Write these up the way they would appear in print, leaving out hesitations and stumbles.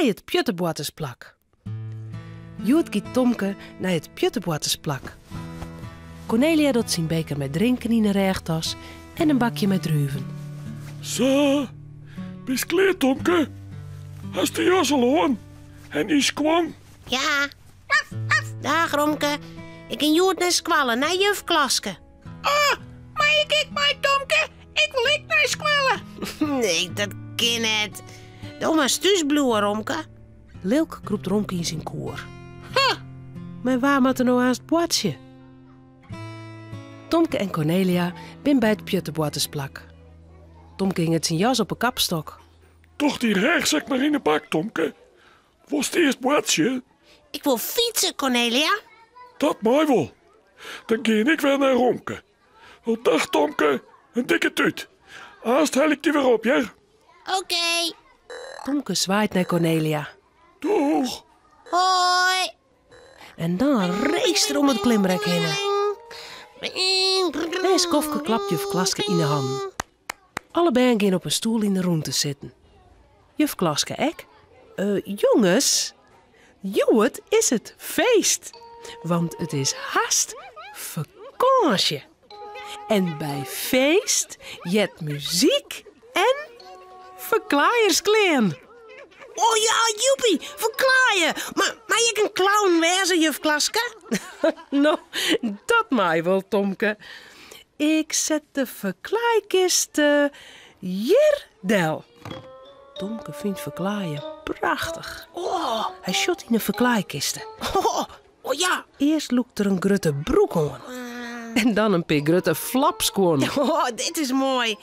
naar het Pjutterboartersplak. Joet giet Tomke naar het Pjutterboartersplak. Cornelia doet zijn beker met drinken in een regentas en een bakje met druiven. Zo, bist klaar, Tomke? Hast de jas al aan? En is kwam? Ja. Dag, Romke. Ik en Joet naar squallen, naar juf Klaske. Oh, maar ik maar Tomke. Ik wil naar squallen. Nee, dat kan niet. Doe maar stuusbloeien, Romke. Lilke kroept Romke in zijn koor. Maar waar moet er nou aan het boartje? Tomke en Cornelia zijn bij het Pjutterboartersplak. Tomke hing het zijn jas op een kapstok. Toch die rugzak maar in de bak, Tomke. Was het eerst boartje? Ik wil fietsen, Cornelia. Dat mooi wel. Dan ga ik weer naar Romke. Wel, dag Tomke, een dikke tuut. Haast hel ik die weer op, ja? Oké. Tomke zwaait naar Cornelia. Doeg. Hoi. En dan race er om het klimrek heen. En Skofke klapt juf Klaske in de handen. Allebei gaan op een stoel in de ruimte zitten. Juf Klaske ek. Jongens, Joet is het feest. Want het is haast vakantie. En bij feest jet muziek en verklaaierskleen. Oh ja, joepie, verklaaien. Maar je kan clown wezen, juf Klaske? Nou, dat maai wel, Tomke. Ik zet de verklaaikist hier del. Tomke vindt verklaaien prachtig. Oh, Hij shot in een verklaaikisten. oh ja. Eerst loekt er een grutte broek aan. En dan een paar grutte flapskoen. Oh, dit is mooi.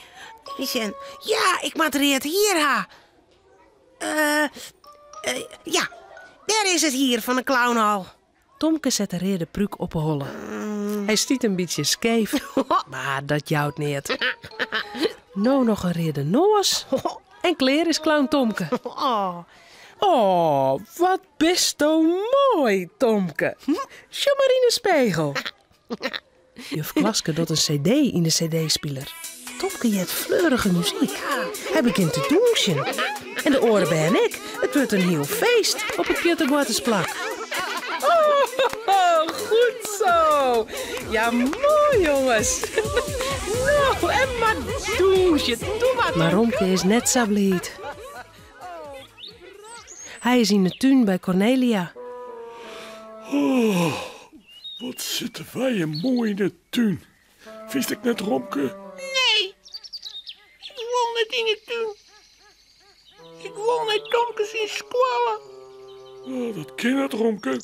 Ja, ik maak het hier ha. Ja, daar is het hier van de clownhal. Tomke zet de rede pruik op een holle. Hij stiet een beetje scheef, maar dat jouwt niet. Nou nog een rede noos. En kleer is clown Tomke. Oh, wat best mooi, Tomke. Schau maar in de spiegel. Juf Klaske doet een cd in de cd-speler. Tomke jet fleurige muziek. Hij begint te douchen. En de oren ben ik. Het wordt een heel feest op het Pjutterboartersplak. Oh, goed zo. Ja, mooi jongens. Nou, en maar douchen. Doe maar. Maar Romke is net zo blij. Hij is in de tuin bij Cornelia. Oh, wat zitten wij mooi in de tuin. Vist ik net, Romke? Nee, ik wil niet in het tuin. Ik wil met Tomkes in squallen. Oh, dat ken het, Romke.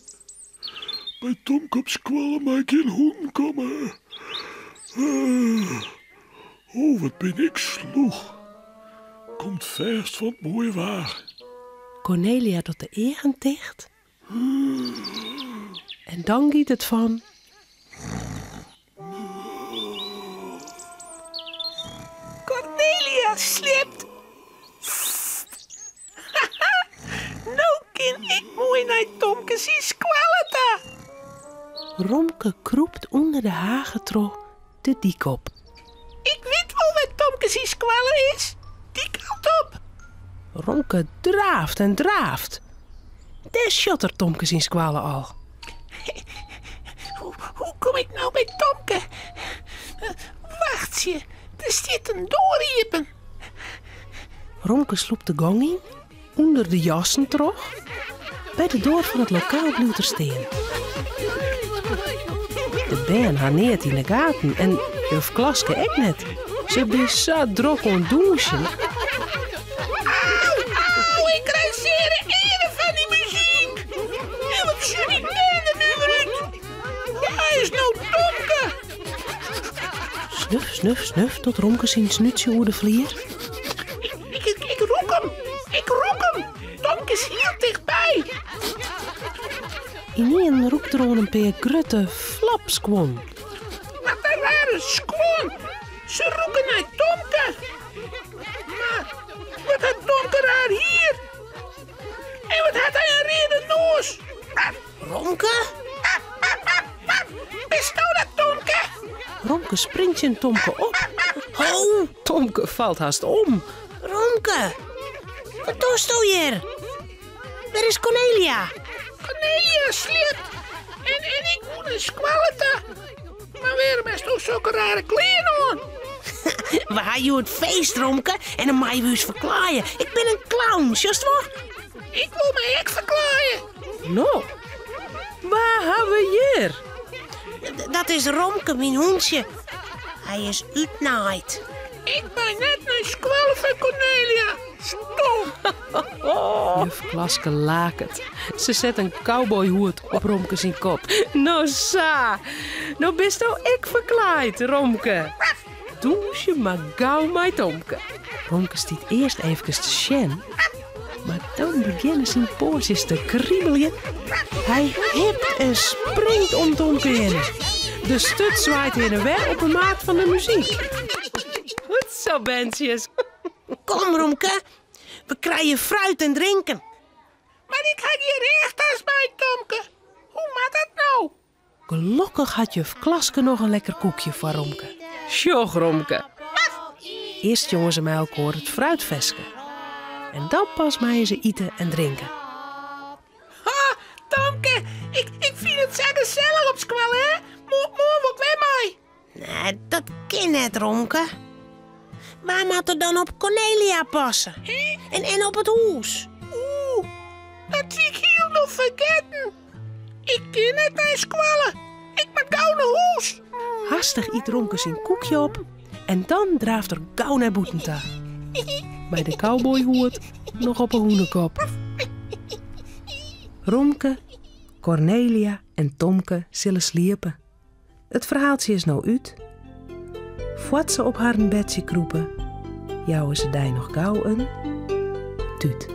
Bij Tomke op squallen mag geen hoen komen. Oh, wat ben ik sloeg. Komt vers van het mooie waar. Cornelia doet de egen dicht. En dan giet het van. Cornelia sliept. Nou kan ik mooi naar Tomkes in squallen ta. Romke kroept onder de hagetro de dik op. Ik weet wel wat Tomkes in squallen is. Die kant op. Romke draaft en draaft. Daar shotter Tomke zijn squalen al. Hoe kom ik nou bij Tomke? Wacht je, er zit een doorriepen. Romke sloept de gang in, onder de jassen terug. Bij de deur van het lokaal blijft er staan. De ben haar neert in de gaten en juf Klaske ook net. Ze is zo druk aan douchen. Auw, ik krijg zeer ere van die muziek. En wat jullie nemen nu eruit. Hij is nou Tomke. Snuf, snuf, snuf, tot Romke zijn snuitje over de vlier. Ik roek hem. Ik roek hem. Tomke is hier dichtbij. Ineen roept er al een paar grutte flapskwon. Wat een rare squon. Ze roepen naar Tomke. Maar wat had Tomke raar hier? En wat had hij een rede noos? Romke? Is nou dat Tomke? Romke springt in Tomke op. Oh, Tomke valt haast om. Romke. Wat doe je hier? Waar is Cornelia? Cornelia sliep. En ik moet een squalleta. Maar waarom is toch zulke rare kleren aan? We gaan je het feest, Romke, en dan mag je eens verklaaien. Ik ben een clown, just waar? Ik wil mij echt verklaaien. Nou, waar hebben we hier? Dat is Romke, mijn hondje. Hij is uitnaaid. Ik ben net een squalle van Cornelia. Stom. Juf Klaske lakert. Ze zet een cowboyhoed op Romke zijn kop. Nou sa, nou bist nou ik verklaaid, Romke. Doe je maar gauw met Tomke. Romke stiet eerst even te sjen. Maar dan beginnen zijn poortjes te kriebelen. Hij hipt en springt om Tomke heen. De stut zwaait heen en weer op de maat van de muziek. Goed zo, bentjes. Kom, Romke. We krijgen fruit en drinken. Maar ik ga hier echt als bij Tomke. Hoe maakt dat nou? Gelukkig had juf Klaske nog een lekker koekje voor Romke. Sjoch, Romke. Eerst jongen ze mij elkaar het fruitvesken. En dan pas mij ze eten en drinken. Ha, Tomke, ik vind het zo gezellig op squal, hè? Morgen wordt weer mij. Nee, dat kan net, Romke. Waar moet er dan op Cornelia passen? En op het hoes? Oeh, dat zie ik heel nog vergeten. Ik ken net naar squallen. Ik ben gauw naar huis. Hastig eet Romke zijn koekje op. En dan draaft er gauw naar Boetenta. Bij de cowboyhoed nog op een hoenekop. Romke, Cornelia en Tomke zullen sliepen. Het verhaaltje is nou uit. Voordat ze op haar bedje kroepen, jouwen ze daar nog gauw een tuut.